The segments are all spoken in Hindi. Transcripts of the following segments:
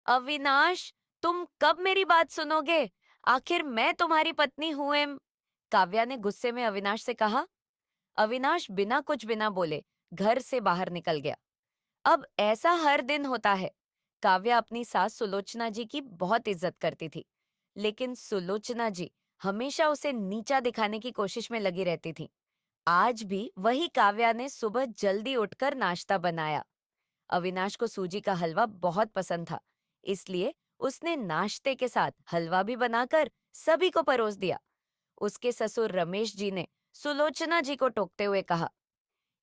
अविनाश, तुम कब मेरी बात सुनोगे? आखिर मैं तुम्हारी पत्नी हूं एम। काव्या ने गुस्से में अविनाश से कहा। अविनाश बिना बोले घर से बाहर निकल गया। अब ऐसा हर दिन होता है। काव्या अपनी सास सुलोचना जी की बहुत इज्जत करती थी, लेकिन सुलोचना जी हमेशा उसे नीचा दिखाने की कोशिश में लगी रहती थी। आज भी वही काव्या ने सुबह जल्दी उठकर नाश्ता बनाया। अविनाश को सूजी का हलवा बहुत पसंद था, इसलिए उसने नाश्ते के साथ हलवा भी बनाकर सभी को परोस दिया। उसके ससुर रमेश जी ने सुलोचना जी को टोकते हुए कहा,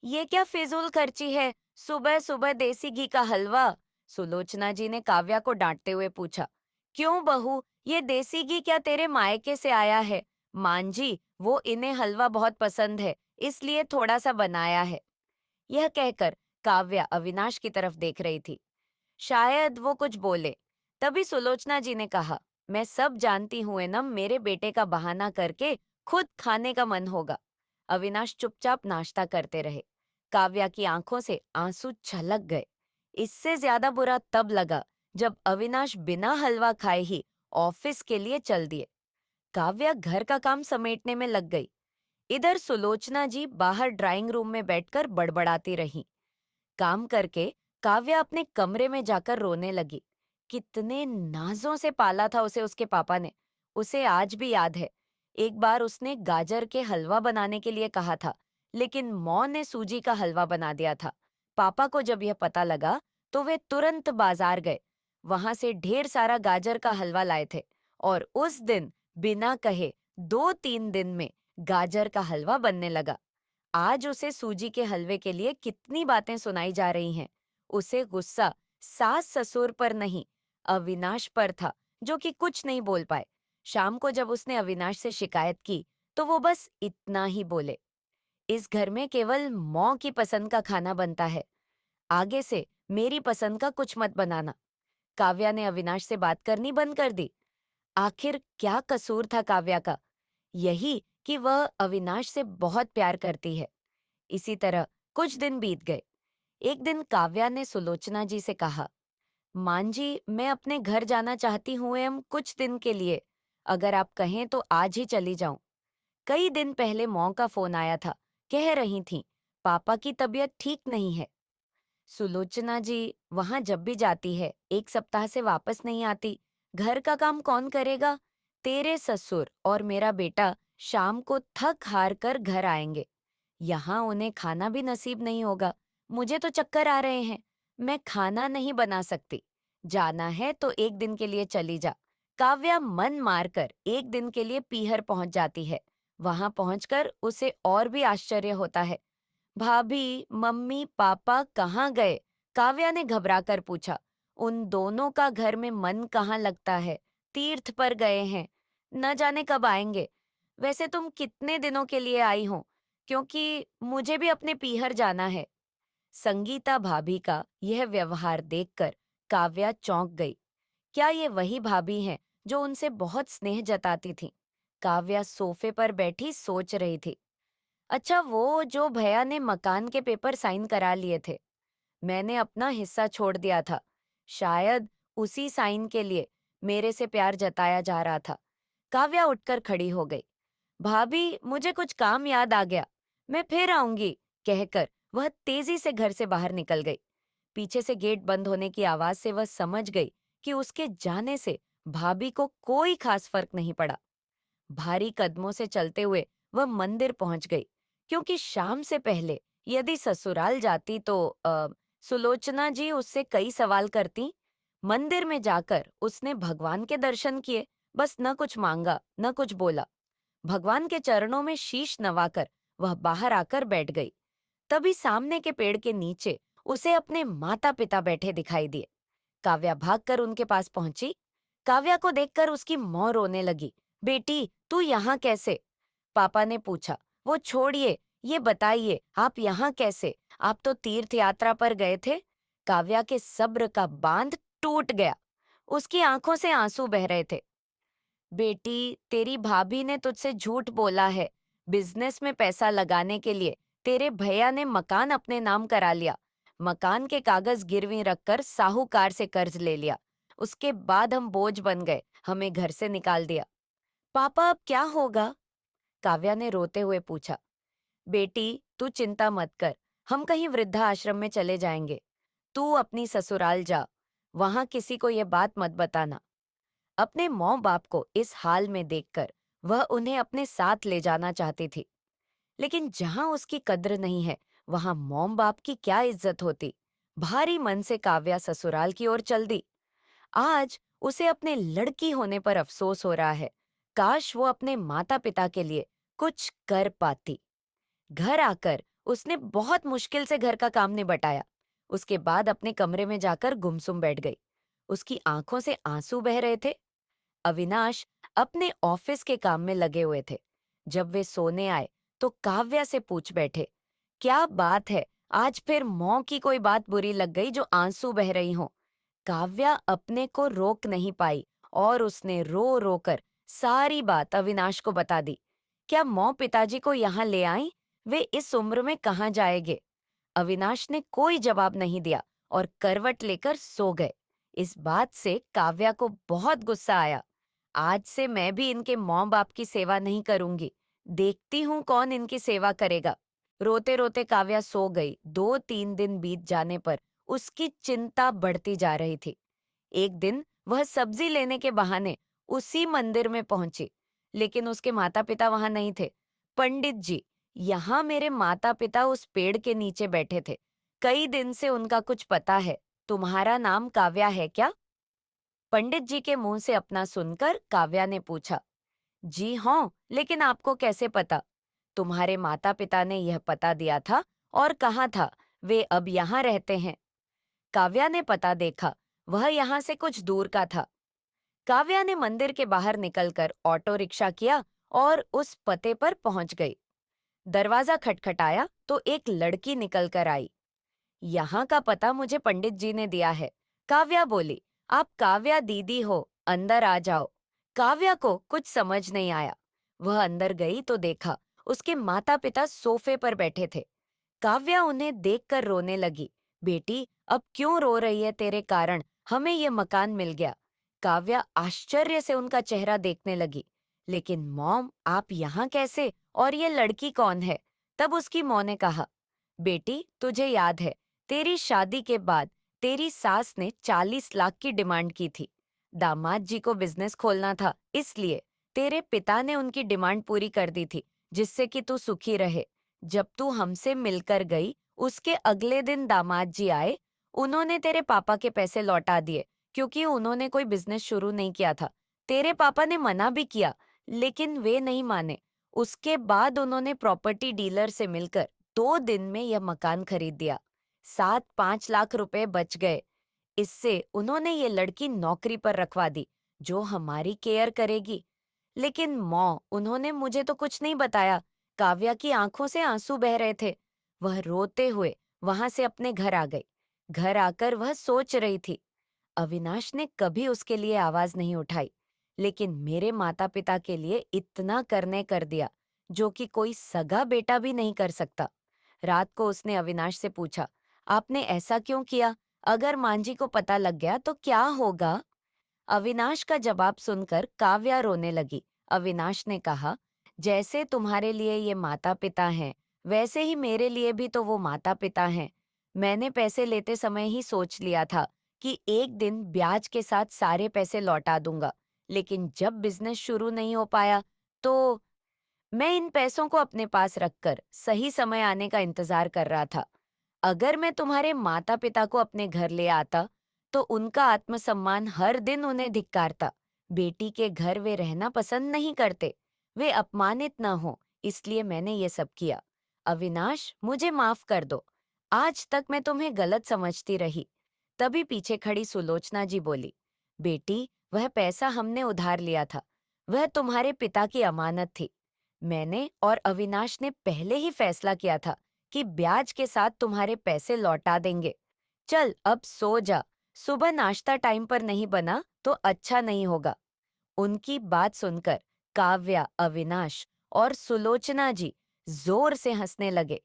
ये क्या फिजूल खर्ची है, सुबह सुबह देसी घी का हलवा। सुलोचना जी ने काव्या को डांटते हुए पूछा, क्यों बहू, ये देसी घी क्या तेरे मायके से आया है? मान जी, वो इन्हें हलवा बहुत पसंद है, इसलिए थोड़ा सा बनाया है। यह कहकर काव्या अविनाश की तरफ देख रही थी। शायद वो कुछ बोले। तभी सुलोचना जी ने कहा, मैं सब जानती हूँ एनम, मेरे बेटे का बहाना करके खुद खाने का मन होगा। अविनाश चुपचाप नाश्ता करते रहे। काव्या की आंखों से आंसू छलक गए। इससे ज्यादा बुरा तब लगा जब अविनाश बिना हलवा खाए ही ऑफिस के लिए चल दिए। काव्या घर का काम समेटने में लग गई। इधर सुलोचना जी बाहर ड्राइंग रूम में बैठकर बड़बड़ाती रहीं। काम करके काव्या अपने कमरे में जाकर रोने लगी। कितने नाजों से पाला था उसे उसके पापा ने। उसे आज भी याद है, एक बार उसने गाजर के हलवा बनाने के लिए कहा था, लेकिन मौ ने सूजी का हलवा बना दिया था। पापा को जब यह पता लगा तो वे तुरंत बाजार गए। वहां से ढेर सारा गाजर का हलवा लाए थे और उस दिन बिना कहे 2-3 दिन में गाजर का हलवा बनने लगा। आज उसे सूजी के हलवे के लिए कितनी बातें सुनाई जा रही हैं। उसे गुस्सा सास ससुर पर नहीं, अविनाश पर था, जो कि कुछ नहीं बोल पाए। शाम को जब उसने अविनाश से शिकायत की तो वो बस इतना ही बोले, इस घर में केवल मौ की पसंद का खाना बनता है, आगे से मेरी पसंद का कुछ मत बनाना। काव्या ने अविनाश से बात करनी बंद कर दी। आखिर क्या कसूर था काव्या का? यही कि वह अविनाश से बहुत प्यार करती है। इसी तरह कुछ दिन बीत गए। एक दिन काव्या ने सुलोचना जी से कहा, मान जी, मैं अपने घर जाना चाहती हूँ एम, कुछ दिन के लिए। अगर आप कहें तो आज ही चली जाऊं। कई दिन पहले मौ का फोन आया था। कह रही थीं, पापा की तबीयत ठीक नहीं है। सुलोचना जी वहां जब भी जाती है, एक सप्ताह से वापस नहीं आती। घर का काम कौन करेगा? तेरे ससुर और मेरा बेटा शाम को थक हार कर घर आएंगे। यहाँ उन्हें खाना भी नसीब नहीं होगा। मुझे तो चक्कर आ रहे हैं। मैं खाना नहीं बना सकती। जाना है तो एक दिन के लिए चली जा। काव्या मन मारकर एक दिन के लिए पीहर पहुंच जाती है। वहां पहुंचकर उसे और भी आश्चर्य होता है। भाभी, मम्मी, पापा कहाँ गए? काव्या ने घबराकर पूछा। उन दोनों का घर में मन कहाँ लगता है? तीर्थ पर गए हैं। न जाने कब आएंगे। वैसे तुम कितने दिनों के लिए आई हो? क्योंकि मुझे भी अपने पीहर जाना है। संगीता भाभी का यह व्यवहार देखकर काव्या चौंक गई। क्या ये वही भाभी हैं जो उनसे बहुत स्नेह जताती थीं? काव्या सोफे पर बैठी सोच रही थी। अच्छा, वो जो भैया ने मकान के पेपर साइन करा लिए थे, मैंने अपना हिस्सा छोड़ दिया था। शायद उसी साइन के लिए मेरे से प्यार जताया जा रहा था। काव्या उठकर खड़ी हो गई। भाभी, मुझे कुछ काम याद आ गया, मैं फिर आऊंगी, कहकर वह तेजी से घर से बाहर निकल गई। पीछे से गेट बंद होने की आवाज से वह समझ गई कि उसके जाने से भाभी को कोई खास फर्क नहीं पड़ा। भारी कदमों से चलते हुए वह मंदिर पहुंच गई, क्योंकि शाम से पहले यदि ससुराल जाती तो सुलोचना जी उससे कई सवाल करती। मंदिर में जाकर उसने भगवान के दर्शन किए, बस न कुछ मांगा न कुछ बोला। भगवान के चरणों में शीश नवाकर वह बाहर आकर बैठ गई। तभी सामने के पेड़ के नीचे उसे अपने माता पिता बैठे दिखाई दिए। काव्या भागकर उनके पास पहुंची। काव्या को देखकर उसकी माँ रोने लगी। बेटी, तू यहाँ कैसे? पापा ने पूछा। वो छोड़िए, ये बताइए आप यहाँ कैसे? आप तो तीर्थ यात्रा पर गए थे। काव्या के सब्र का बांध टूट गया। उसकी आंखों से आंसू बह रहे थे। बेटी, तेरी भाभी ने तुझसे झूठ बोला है। बिजनेस में पैसा लगाने के लिए तेरे भैया ने मकान अपने नाम करा लिया। मकान के कागज गिरवी रखकर साहूकार से कर्ज ले लिया। उसके बाद हम बोझ बन गए, हमें घर से निकाल दिया। पापा अब क्या होगा? काव्या ने रोते हुए पूछा। बेटी, तू चिंता मत कर, हम कहीं वृद्धा आश्रम में चले जाएंगे। तू अपनी ससुराल जा, वहां किसी को ये बात मत बताना। अपने माँ बाप को इस हाल में देखकर वह उन्हें अपने साथ ले जाना चाहती थी, लेकिन जहां उसकी कद्र नहीं है, वहां मॉम बाप की क्या इज्जत होती। भारी मन से काव्या ससुराल की ओर चल दी। आज उसे अपने लड़की होने पर अफसोस हो रहा है। काश वो अपने माता पिता के लिए कुछ कर पाती। घर आकर उसने बहुत मुश्किल से घर का काम निबटाया। उसके बाद अपने कमरे में जाकर गुमसुम बैठ गई। उसकी आंखों से आंसू बह रहे थे। अविनाश अपने ऑफिस के काम में लगे हुए थे। जब वे सोने आए तो काव्या से पूछ बैठे, क्या बात है, आज फिर माँ की कोई बात बुरी लग गई जो आंसू बह रही हो? काव्या अपने को रोक नहीं पाई और उसने रो रो कर सारी बात अविनाश को बता दी। क्या माँ पिताजी को यहाँ ले आई? वे इस उम्र में कहाँ जाएंगे? अविनाश ने कोई जवाब नहीं दिया और करवट लेकर सो गए। इस बात से काव्या को बहुत गुस्सा आया। आज से मैं भी इनके माँ बाप की सेवा नहीं करूंगी। देखती हूँ कौन इनकी सेवा करेगा। रोते रोते काव्या सो गई। 2-3 दिन बीत जाने पर उसकी चिंता बढ़ती जा रही थी। एक दिन वह सब्जी लेने के बहाने उसी मंदिर में पहुंची, लेकिन उसके माता पिता वहां नहीं थे। पंडित जी, यहाँ मेरे माता पिता उस पेड़ के नीचे बैठे थे। कई दिन से उनका कुछ पता है। तुम्हारा नाम काव्या है क्या? पंडित जी के मुंह से अपना सुनकर काव्या ने पूछा। जी हाँ, लेकिन आपको कैसे पता? तुम्हारे माता पिता ने यह पता दिया था और कहा था वे अब यहाँ रहते हैं। काव्या ने पता देखा, वह यहाँ से कुछ दूर का था। काव्या ने मंदिर के बाहर निकलकर ऑटो रिक्शा किया और उस पते पर पहुंच गई। दरवाजा खटखटाया तो एक लड़की निकल कर आई। यहाँ का पता मुझे पंडित जी ने दिया है। काव्या बोली, आप काव्या दीदी हो, अंदर आ जाओ। काव्या को कुछ समझ नहीं आया। वह अंदर गई तो देखा उसके माता पिता सोफे पर बैठे थे। काव्या उन्हें देखकर रोने लगी। बेटी, अब क्यों रो रही है? तेरे कारण हमें ये मकान मिल गया। काव्या आश्चर्य से उनका चेहरा देखने लगी। लेकिन मॉम, आप यहाँ कैसे? और ये लड़की कौन है? तब उसकी माँ ने कहा, बेटी, तुझे याद है, तेरी शादी के बाद तेरी सास ने 40 लाख की डिमांड की थी। दामाद जी को बिजनेस खोलना था, इसलिए तेरे पिता ने उनकी डिमांड पूरी कर दी थी, जिससे कि तू सुखी रहे। जब तू हमसे मिलकर गई, उसके अगले दिन दामाद जी आए। उन्होंने तेरे पापा के पैसे लौटा दिए, क्योंकि उन्होंने कोई बिजनेस शुरू नहीं किया था। तेरे पापा ने मना भी किया, लेकिन वे नहीं माने। उसके बाद उन्होंने प्रॉपर्टी डीलर से मिलकर 2 दिन में यह मकान खरीद दिया। 7-5 लाख रुपए बच गए। इससे उन्होंने ये लड़की नौकरी पर रखवा दी, जो हमारी केयर करेगी। लेकिन मॉ, उन्होंने मुझे तो कुछ नहीं बताया। काव्या की आंखों से आंसू बह रहे थे। वह रोते हुए वहां से अपने घर आ गई। घर आकर वह सोच रही थी, अविनाश ने कभी उसके लिए आवाज नहीं उठाई, लेकिन मेरे माता पिता के लिए इतना करने कर दिया, जो कि कोई सगा बेटा भी नहीं कर सकता। रात को उसने अविनाश से पूछा, आपने ऐसा क्यों किया? अगर मांझी को पता लग गया तो क्या होगा? अविनाश का जवाब सुनकर काव्या रोने लगी। अविनाश ने कहा, जैसे तुम्हारे लिए ये माता पिता हैं, वैसे ही मेरे लिए भी तो वो माता पिता हैं। मैंने पैसे लेते समय ही सोच लिया था कि एक दिन ब्याज के साथ सारे पैसे लौटा दूंगा, लेकिन जब बिजनेस शुरू नहीं हो पाया तो मैं इन पैसों को अपने पास रखकर सही समय आने का इंतजार कर रहा था। अगर मैं तुम्हारे माता पिता को अपने घर ले आता तो उनका आत्मसम्मान हर दिन उन्हें धिक्कारता। बेटी के घर वे रहना पसंद नहीं करते। वे अपमानित न हो, इसलिए मैंने ये सब किया। अविनाश, मुझे माफ कर दो। आज तक मैं तुम्हें गलत समझती रही। तभी पीछे खड़ी सुलोचना जी बोली, बेटी, वह पैसा हमने उधार लिया था। वह तुम्हारे पिता की अमानत थी। मैंने और अविनाश ने पहले ही फैसला किया था कि ब्याज के साथ तुम्हारे पैसे लौटा देंगे। चल अब सो जा, सुबह नाश्ता टाइम पर नहीं बना तो अच्छा नहीं होगा। उनकी बात सुनकर काव्या, अविनाश और सुलोचना जी जोर से हंसने लगे।